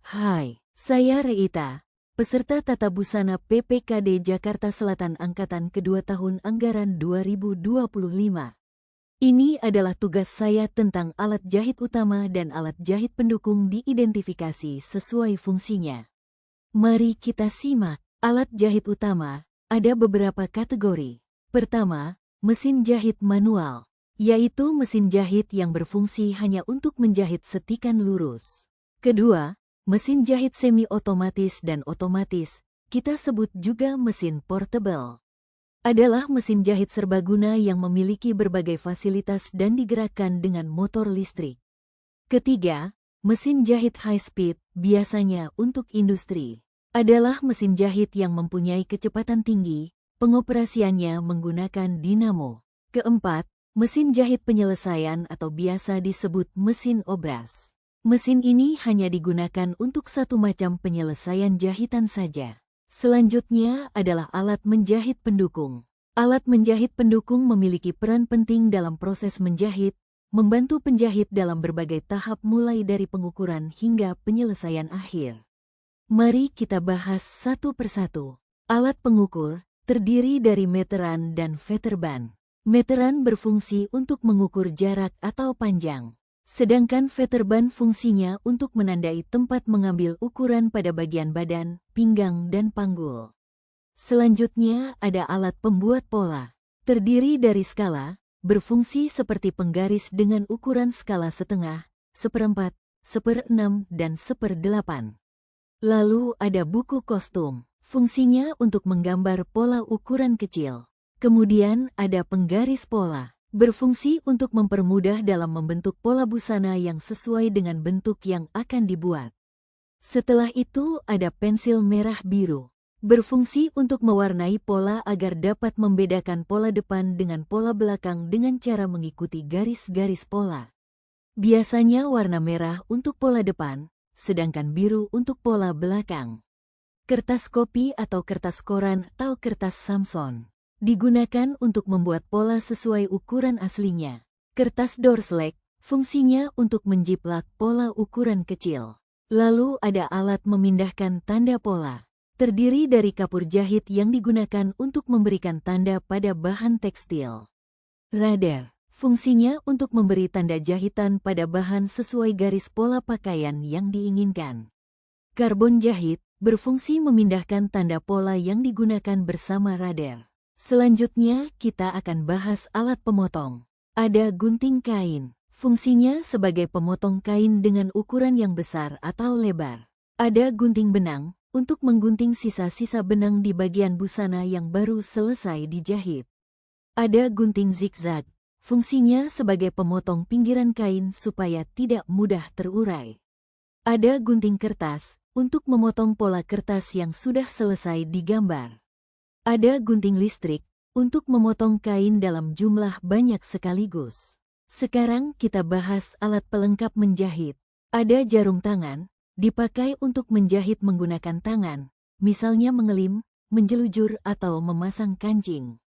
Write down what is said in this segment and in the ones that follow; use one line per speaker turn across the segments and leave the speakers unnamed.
Hai, saya Reita, peserta Tata Busana PPKD Jakarta Selatan Angkatan Kedua tahun anggaran 2025. Ini adalah tugas saya tentang alat jahit utama dan alat jahit pendukung diidentifikasi sesuai fungsinya. Mari kita simak. Alat jahit utama, ada beberapa kategori. Pertama, mesin jahit manual, yaitu mesin jahit yang berfungsi hanya untuk menjahit setikan lurus. Kedua, mesin jahit semi-otomatis dan otomatis, kita sebut juga mesin portable. Adalah mesin jahit serbaguna yang memiliki berbagai fasilitas dan digerakkan dengan motor listrik. Ketiga, mesin jahit high speed, biasanya untuk industri. Adalah mesin jahit yang mempunyai kecepatan tinggi, pengoperasiannya menggunakan dinamo. Keempat, mesin jahit penyelesaian atau biasa disebut mesin obras. Mesin ini hanya digunakan untuk satu macam penyelesaian jahitan saja. Selanjutnya adalah alat menjahit pendukung. Alat menjahit pendukung memiliki peran penting dalam proses menjahit, membantu penjahit dalam berbagai tahap mulai dari pengukuran hingga penyelesaian akhir. Mari kita bahas satu persatu. Alat pengukur terdiri dari meteran dan veterban. Meteran berfungsi untuk mengukur jarak atau panjang, sedangkan veterban fungsinya untuk menandai tempat mengambil ukuran pada bagian badan, pinggang, dan panggul. Selanjutnya ada alat pembuat pola. Terdiri dari skala, berfungsi seperti penggaris dengan ukuran skala setengah, seperempat, seperenam, dan seperdelapan. Lalu ada buku kostum, fungsinya untuk menggambar pola ukuran kecil. Kemudian ada penggaris pola, berfungsi untuk mempermudah dalam membentuk pola busana yang sesuai dengan bentuk yang akan dibuat. Setelah itu ada pensil merah biru, berfungsi untuk mewarnai pola agar dapat membedakan pola depan dengan pola belakang dengan cara mengikuti garis-garis pola. Biasanya warna merah untuk pola depan, sedangkan biru untuk pola belakang. Kertas kopi atau kertas koran atau kertas Samson digunakan untuk membuat pola sesuai ukuran aslinya. Kertas Dorslek fungsinya untuk menjiplak pola ukuran kecil. Lalu ada alat memindahkan tanda pola. Terdiri dari kapur jahit yang digunakan untuk memberikan tanda pada bahan tekstil. Radar fungsinya untuk memberi tanda jahitan pada bahan sesuai garis pola pakaian yang diinginkan. Karbon jahit berfungsi memindahkan tanda pola yang digunakan bersama radar. Selanjutnya kita akan bahas alat pemotong. Ada gunting kain, fungsinya sebagai pemotong kain dengan ukuran yang besar atau lebar. Ada gunting benang, untuk menggunting sisa-sisa benang di bagian busana yang baru selesai dijahit. Ada gunting zigzag, fungsinya sebagai pemotong pinggiran kain supaya tidak mudah terurai. Ada gunting kertas, untuk memotong pola kertas yang sudah selesai digambar. Ada gunting listrik, untuk memotong kain dalam jumlah banyak sekaligus. Sekarang kita bahas alat pelengkap menjahit. Ada jarum tangan, dipakai untuk menjahit menggunakan tangan, misalnya mengelim, menjelujur, atau memasang kancing.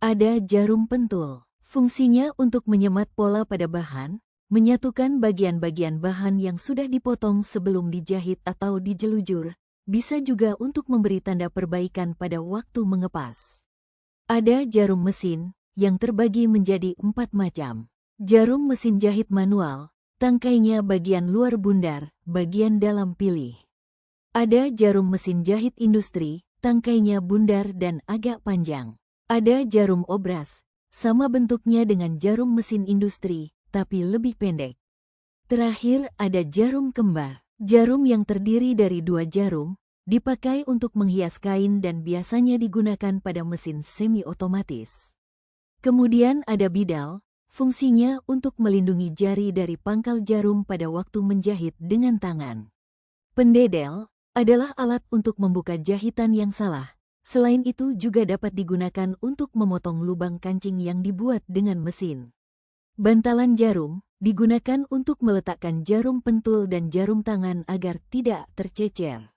Ada jarum pentul, fungsinya untuk menyemat pola pada bahan, menyatukan bagian-bagian bahan yang sudah dipotong sebelum dijahit atau dijelujur, bisa juga untuk memberi tanda perbaikan pada waktu mengepas. Ada jarum mesin, yang terbagi menjadi 4 macam. Jarum mesin jahit manual, tangkainya bagian luar bundar, bagian dalam pilih. Ada jarum mesin jahit industri, tangkainya bundar dan agak panjang. Ada jarum obras, sama bentuknya dengan jarum mesin industri, tapi lebih pendek. Terakhir ada jarum kembar. Jarum yang terdiri dari 2 jarum, dipakai untuk menghias kain dan biasanya digunakan pada mesin semi-otomatis. Kemudian ada bidal, fungsinya untuk melindungi jari dari pangkal jarum pada waktu menjahit dengan tangan. Pendedel adalah alat untuk membuka jahitan yang salah. Selain itu juga dapat digunakan untuk memotong lubang kancing yang dibuat dengan mesin. Bantalan jarum digunakan untuk meletakkan jarum pentul dan jarum tangan agar tidak tercecer.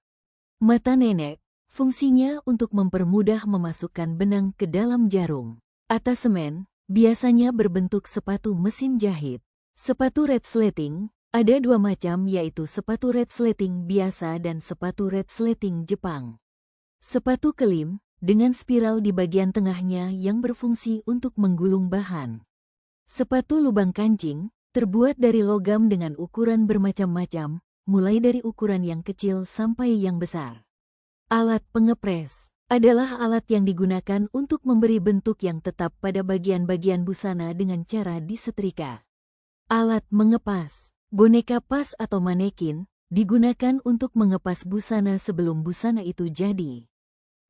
Mata nenek fungsinya untuk mempermudah memasukkan benang ke dalam jarum. Atasemen biasanya berbentuk sepatu mesin jahit. Sepatu red slating Ada dua macam, yaitu sepatu resleting biasa dan sepatu resleting Jepang. Sepatu kelim, dengan spiral di bagian tengahnya yang berfungsi untuk menggulung bahan. Sepatu lubang kancing, terbuat dari logam dengan ukuran bermacam-macam, mulai dari ukuran yang kecil sampai yang besar. Alat pengepres adalah alat yang digunakan untuk memberi bentuk yang tetap pada bagian-bagian busana dengan cara disetrika. Alat mengepas, boneka pas atau manekin, digunakan untuk mengepas busana sebelum busana itu jadi.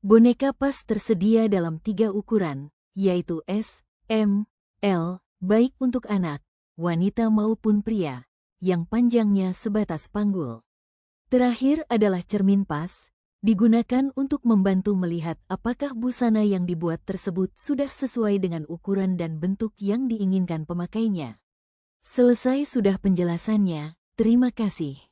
Boneka pas tersedia dalam 3 ukuran, yaitu S, M, L, baik untuk anak, wanita maupun pria, yang panjangnya sebatas panggul. Terakhir adalah cermin pas, digunakan untuk membantu melihat apakah busana yang dibuat tersebut sudah sesuai dengan ukuran dan bentuk yang diinginkan pemakainya. Selesai sudah penjelasannya, terima kasih.